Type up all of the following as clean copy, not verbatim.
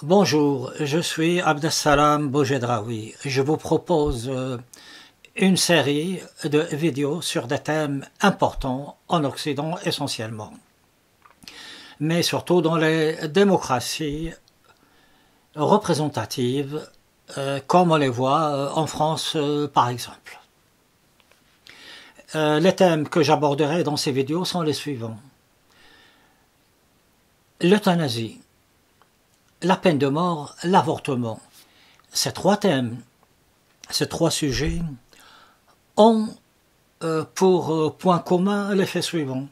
Bonjour, je suis Abdessalam Boujedraoui. Je vous propose une série de vidéos sur des thèmes importants en Occident essentiellement, mais surtout dans les démocraties représentatives, comme on les voit en France par exemple. Les thèmes que j'aborderai dans ces vidéos sont les suivants. L'euthanasie, la peine de mort, l'avortement. Ces trois thèmes, ces trois sujets ont pour point commun l'effet suivant.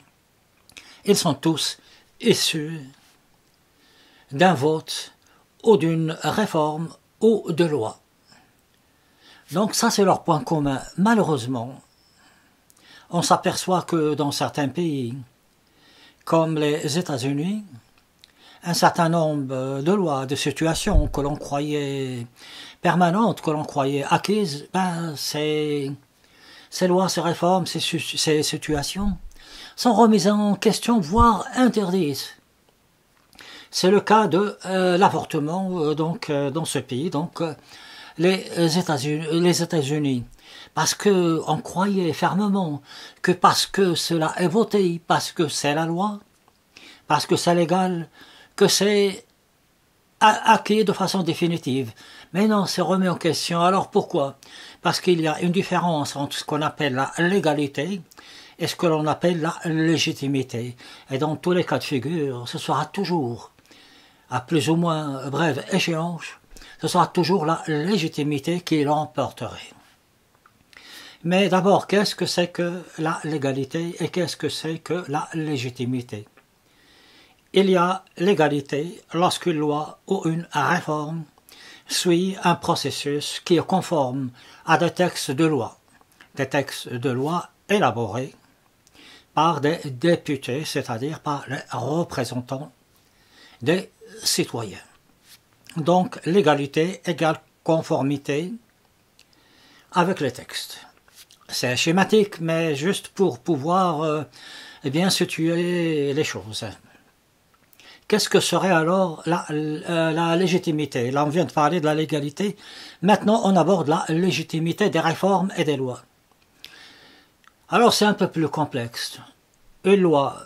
Ils sont tous issus d'un vote ou d'une réforme ou de loi. Donc ça c'est leur point commun. Malheureusement, on s'aperçoit que dans certains pays, comme les États-Unis, un certain nombre de lois, de situations que l'on croyait permanentes, que l'on croyait acquises, ces lois, ces réformes, ces situations sont remises en question, voire interdites. C'est le cas de l'avortement dans ce pays, les États-Unis. Parce qu'on croyait fermement que parce que cela est voté, parce que c'est la loi, parce que c'est légal, que c'est acquis de façon définitive. Mais non, c'est remis en question. Alors pourquoi? Parce qu'il y a une différence entre ce qu'on appelle la légalité et ce que l'on appelle la légitimité. Et dans tous les cas de figure, ce sera toujours, à plus ou moins brève échéance, ce sera toujours la légitimité qui l'emporterait. Mais d'abord, qu'est-ce que c'est que la légalité et qu'est-ce que c'est que la légitimité? Il y a légalité lorsqu'une loi ou une réforme suit un processus qui est conforme à des textes de loi élaborés par des députés, c'est-à-dire par les représentants des citoyens. Donc, légalité égale conformité avec les textes. C'est schématique, mais juste pour pouvoir situer les choses. Qu'est-ce que serait alors la légitimité? Là, on vient de parler de la légalité. Maintenant, on aborde la légitimité des réformes et des lois. Alors, c'est un peu plus complexe. Une loi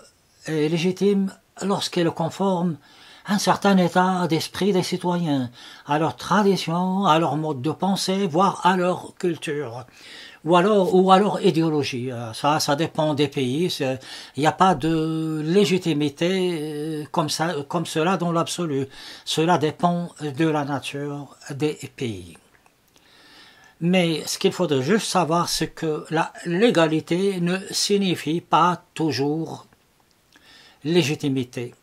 est légitime lorsqu'elle est conforme à un certain état d'esprit des citoyens, à leur tradition, à leur mode de pensée, voire à leur culture. Ou à leur idéologie. Ça dépend des pays. Il n'y a pas de légitimité comme cela dans l'absolu. Cela dépend de la nature des pays. Mais ce qu'il faudrait juste savoir, c'est que la légalité ne signifie pas toujours légitimité.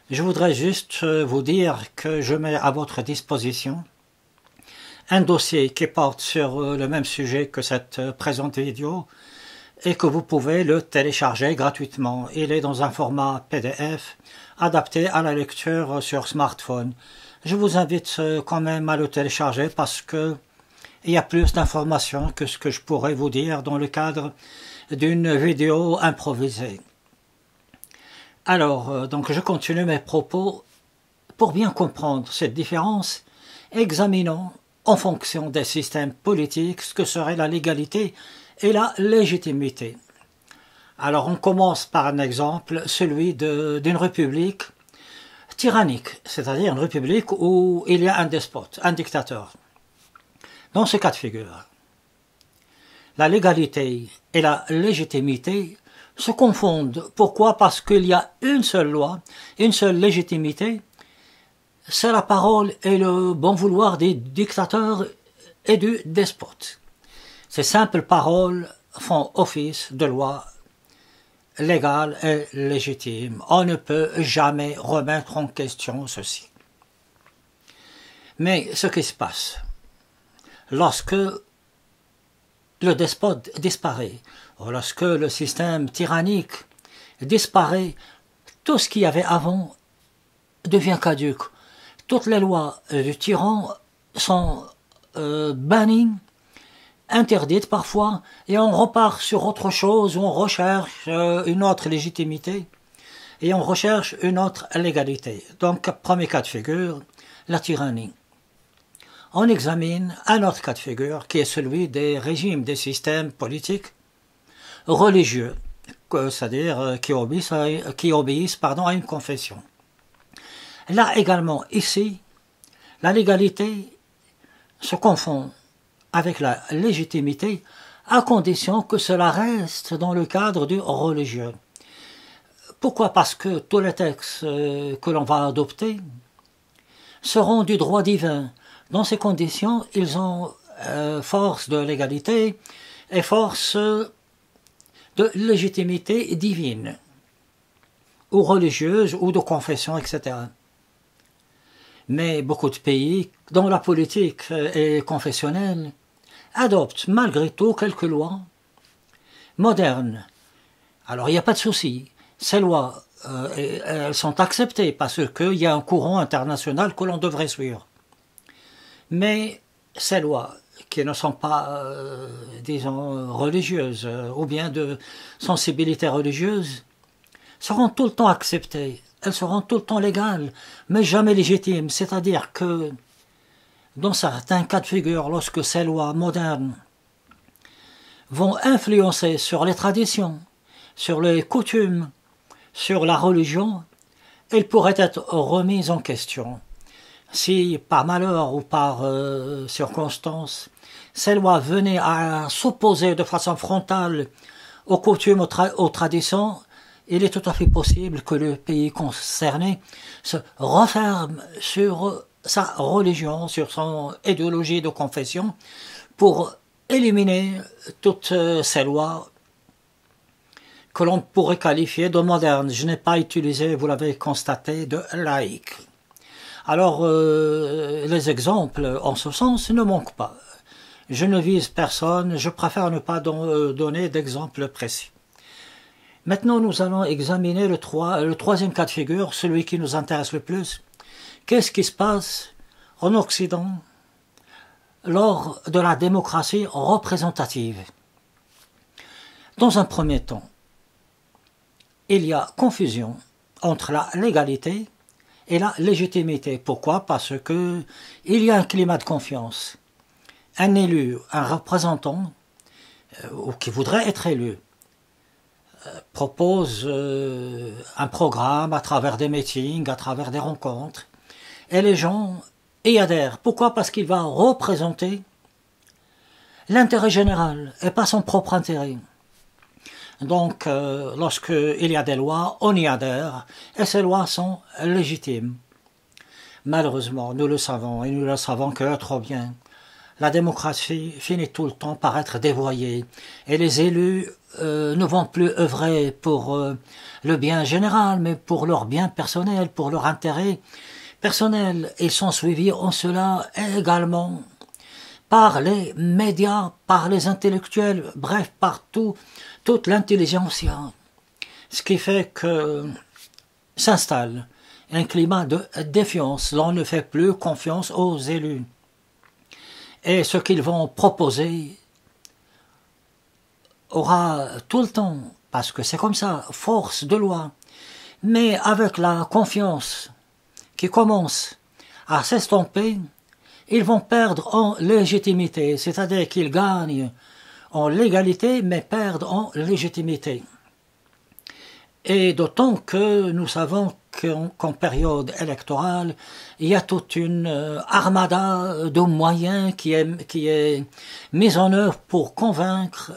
Je voudrais juste vous dire que je mets à votre disposition un dossier qui porte sur le même sujet que cette présente vidéo et que vous pouvez le télécharger gratuitement. Il est dans un format PDF adapté à la lecture sur smartphone. Je vous invite quand même à le télécharger parce que il y a plus d'informations que ce que je pourrais vous dire dans le cadre d'une vidéo improvisée. Alors, donc je continue mes propos. Pour bien comprendre cette différence, examinons en fonction des systèmes politiques, ce que serait la légalité et la légitimité. Alors on commence par un exemple, celui d'une république tyrannique, c'est-à-dire une république où il y a un despote, un dictateur. Dans ce cas de figure, la légalité et la légitimité se confondent. Pourquoi? Parce qu'il y a une seule loi, une seule légitimité, c'est la parole et le bon vouloir des dictateurs et du despote. Ces simples paroles font office de loi légale et légitime. On ne peut jamais remettre en question ceci. Mais ce qui se passe, lorsque le despote disparaît, ou lorsque le système tyrannique disparaît, tout ce qu'il y avait avant devient caduque. Toutes les lois du tyran sont bannies, interdites parfois, et on repart sur autre chose, on recherche une autre légitimité, et on recherche une autre légalité. Donc, premier cas de figure, la tyrannie. On examine un autre cas de figure qui est celui des régimes, des systèmes politiques religieux, c'est-à-dire qui obéissent à une confession. Là également, ici, la légalité se confond avec la légitimité à condition que cela reste dans le cadre du religieux. Pourquoi? Parce que tous les textes que l'on va adopter seront du droit divin. Dans ces conditions, ils ont force de légalité et force de légitimité divine, ou religieuse, ou de confession, etc. Mais beaucoup de pays, dont la politique est confessionnelle, adoptent malgré tout quelques lois modernes. Alors il n'y a pas de souci, ces lois elles sont acceptées parce qu'il y a un courant international que l'on devrait suivre. Mais ces lois qui ne sont pas, disons, religieuses ou bien de sensibilité religieuse seront tout le temps acceptées, elles seront tout le temps légales, mais jamais légitimes. C'est-à-dire que dans certains cas de figure, lorsque ces lois modernes vont influencer sur les traditions, sur les coutumes, sur la religion, elles pourraient être remises en question. Si par malheur ou par circonstance, ces lois venaient à s'opposer de façon frontale aux coutumes, aux traditions, il est tout à fait possible que le pays concerné se referme sur sa religion, sur son idéologie de confession, pour éliminer toutes ces lois que l'on pourrait qualifier de modernes. Je n'ai pas utilisé, vous l'avez constaté, de laïque. Alors, les exemples en ce sens ne manquent pas. Je ne vise personne, je préfère ne pas donner d'exemples précis. Maintenant, nous allons examiner le troisième cas de figure, celui qui nous intéresse le plus. Qu'est-ce qui se passe en Occident lors de la démocratie représentative? Dans un premier temps, il y a confusion entre la légalité et la légitimité. Pourquoi? Parce que il y a un climat de confiance. Un élu, un représentant, ou qui voudrait être élu, propose un programme à travers des meetings, à travers des rencontres, et les gens y adhèrent. Pourquoi? Parce qu'il va représenter l'intérêt général et pas son propre intérêt. Donc, lorsqu'il y a des lois, on y adhère, et ces lois sont légitimes. Malheureusement, nous le savons, et nous le savons que trop bien, la démocratie finit tout le temps par être dévoyée, et les élus ne vont plus œuvrer pour le bien général, mais pour leur bien personnel, pour leur intérêt personnel. Ils sont suivis en cela également par les médias, par les intellectuels, bref, par toute l'intelligentsia. Ce qui fait que s'installe un climat de défiance. L'on ne fait plus confiance aux élus. Et ce qu'ils vont proposer aura tout le temps, parce que c'est comme ça, force de loi. Mais avec la confiance qui commence à s'estomper, ils vont perdre en légitimité, c'est-à-dire qu'ils gagnent en légalité, mais perdent en légitimité. Et d'autant que nous savons qu'en période électorale, il y a toute une armada de moyens qui est mise en œuvre pour convaincre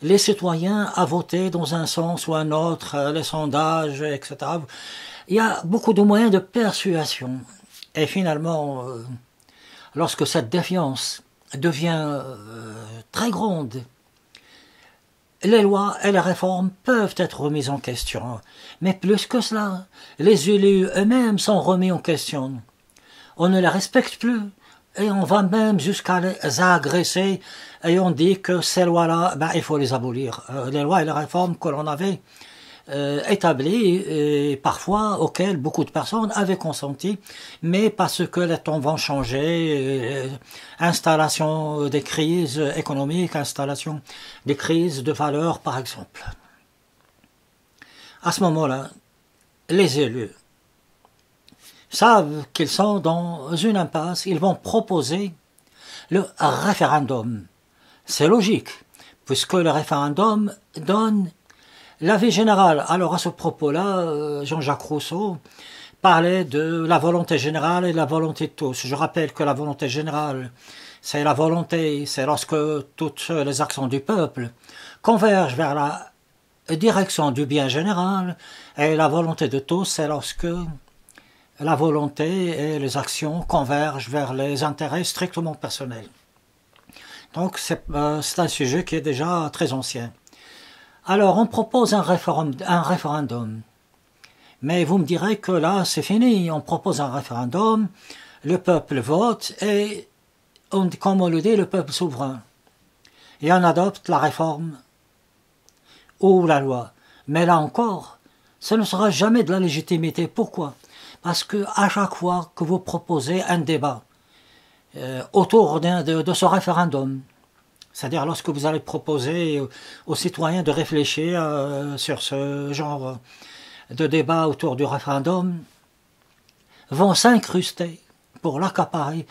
les citoyens à voter dans un sens ou un autre, les sondages, etc. Il y a beaucoup de moyens de persuasion. Et finalement, lorsque cette défiance devient très grande, les lois et les réformes peuvent être remises en question. Mais plus que cela, les élus eux-mêmes sont remis en question. On ne les respecte plus. Et on va même jusqu'à les agresser. Et on dit que ces lois-là, il faut les abolir. Les lois et les réformes que l'on avait établies, et parfois auxquelles beaucoup de personnes avaient consenti, mais parce que les temps vont changer, installation des crises économiques, installation des crises de valeur par exemple. À ce moment-là, les élus savent qu'ils sont dans une impasse, ils vont proposer le référendum. C'est logique, puisque le référendum donne l'avis général. Alors à ce propos-là, Jean-Jacques Rousseau parlait de la volonté générale et de la volonté de tous. Je rappelle que la volonté générale, c'est la volonté, c'est lorsque toutes les actions du peuple convergent vers la direction du bien général, et la volonté de tous, c'est lorsque la volonté et les actions convergent vers les intérêts strictement personnels. Donc c'est un sujet qui est déjà très ancien. Alors on propose un référendum. Mais vous me direz que là, c'est fini. On propose un référendum, le peuple vote et, comme on le dit, le peuple souverain. Et on adopte la réforme ou la loi. Mais là encore, ce ne sera jamais de la légitimité. Pourquoi? Parce que à chaque fois que vous proposez un débat autour de ce référendum, c'est-à-dire lorsque vous allez proposer aux citoyens de réfléchir sur ce genre de débats autour du référendum, vont s'incruster pour l'accaparer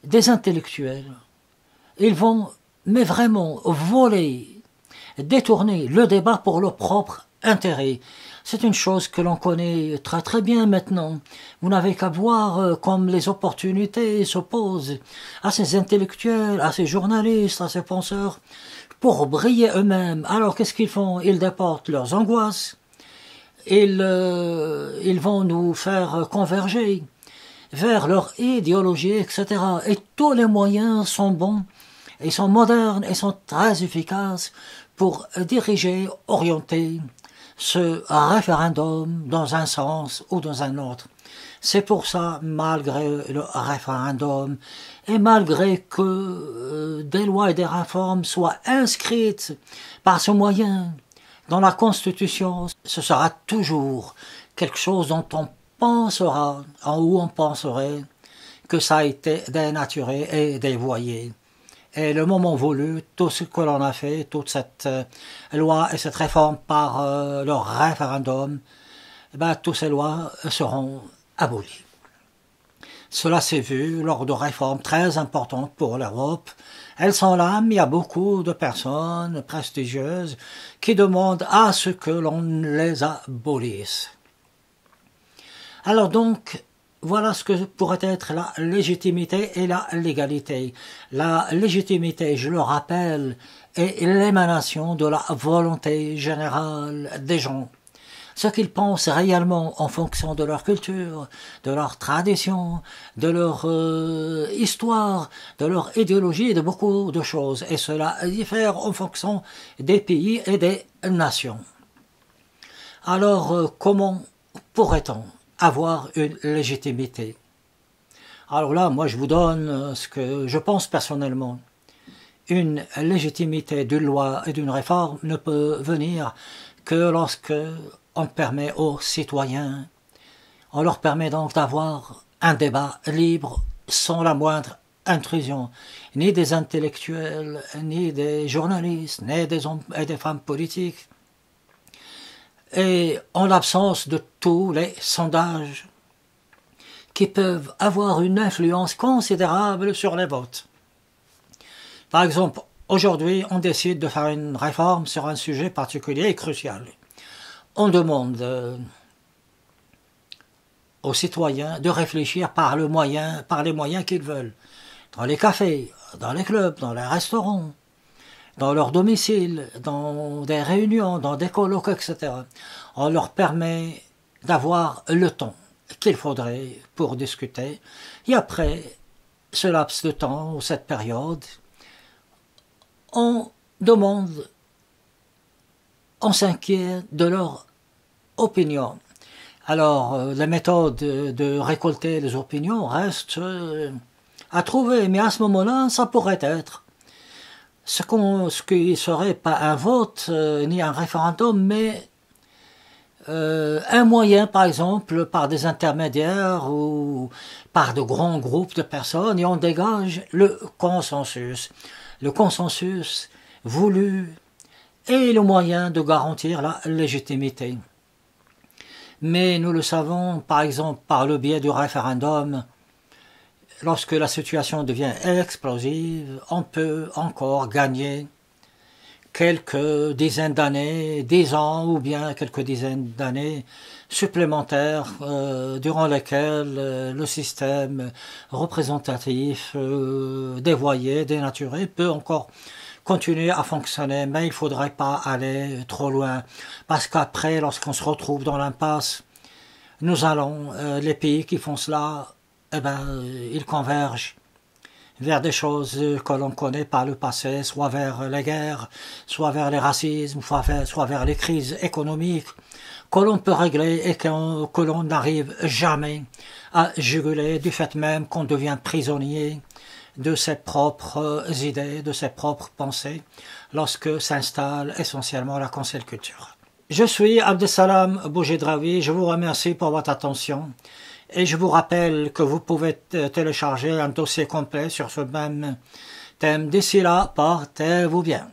des intellectuels. Ils vont, mais vraiment, voler, détourner le débat pour leur propre intérêt. C'est une chose que l'on connaît très très bien maintenant. Vous n'avez qu'à voir comme les opportunités s'opposent à ces intellectuels, à ces journalistes, à ces penseurs, pour briller eux-mêmes. Alors qu'est-ce qu'ils font? Ils déportent leurs angoisses. Ils vont nous faire converger vers leur idéologie, etc. Et tous les moyens sont bons, ils sont modernes et sont très efficaces pour diriger, orienter ce référendum dans un sens ou dans un autre. C'est pour ça, malgré le référendum, et malgré que des lois et des réformes soient inscrites par ce moyen dans la Constitution, ce sera toujours quelque chose dont on pensera, ou on penserait que ça a été dénaturé et dévoyé. Et le moment voulu, tout ce que l'on a fait, toute cette loi et cette réforme par le référendum, toutes ces lois seront abolies. Cela s'est vu lors de réformes très importantes pour l'Europe. Elles sont là, mais il y a beaucoup de personnes prestigieuses qui demandent à ce que l'on les abolisse. Alors donc, voilà ce que pourrait être la légitimité et la légalité. La légitimité, je le rappelle, est l'émanation de la volonté générale des gens. Ce qu'ils pensent réellement en fonction de leur culture, de leur tradition, de leur histoire, de leur idéologie et de beaucoup de choses. Et cela diffère en fonction des pays et des nations. Alors, comment pourrait-on avoir une légitimité? Alors là, moi je vous donne ce que je pense personnellement. Une légitimité d'une loi et d'une réforme ne peut venir que lorsque on permet aux citoyens, on leur permet donc d'avoir un débat libre sans la moindre intrusion, ni des intellectuels, ni des journalistes, ni des hommes et des femmes politiques, et en l'absence de tous les sondages qui peuvent avoir une influence considérable sur les votes. Par exemple, aujourd'hui, on décide de faire une réforme sur un sujet particulier et crucial. On demande aux citoyens de réfléchir par les moyens qu'ils veulent. Dans les cafés, dans les clubs, dans les restaurants, dans leur domicile, dans des réunions, dans des colloques, etc. On leur permet d'avoir le temps qu'il faudrait pour discuter. Et après ce laps de temps, ou cette période, on demande, on s'inquiète de leur opinion. Alors, la méthode de récolter les opinions reste à trouver, mais à ce moment-là, ça pourrait être ce qui ne serait pas un vote, ni un référendum, mais un moyen, par exemple, par des intermédiaires ou par de grands groupes de personnes, et on dégage le consensus. Le consensus voulu est le moyen de garantir la légitimité. Mais nous le savons, par exemple, par le biais du référendum, lorsque la situation devient explosive, on peut encore gagner quelques dizaines d'années, 10 ans ou bien quelques dizaines d'années supplémentaires durant lesquelles le système représentatif dévoyé, dénaturé peut encore continuer à fonctionner, mais il ne faudrait pas aller trop loin parce qu'après, lorsqu'on se retrouve dans l'impasse, nous allons, les pays qui font cela, eh ben, ils convergent vers des choses que l'on connaît par le passé, soit vers les guerres, soit vers les racismes, soit vers les crises économiques que l'on peut régler et que l'on n'arrive jamais à juguler du fait même qu'on devient prisonnier de ses propres idées, de ses propres pensées, lorsque s'installe essentiellement la cancel culture. Je suis Abdesalam Boujedraoui, je vous remercie pour votre attention. Et je vous rappelle que vous pouvez télécharger un dossier complet sur ce même thème. D'ici là, portez-vous bien.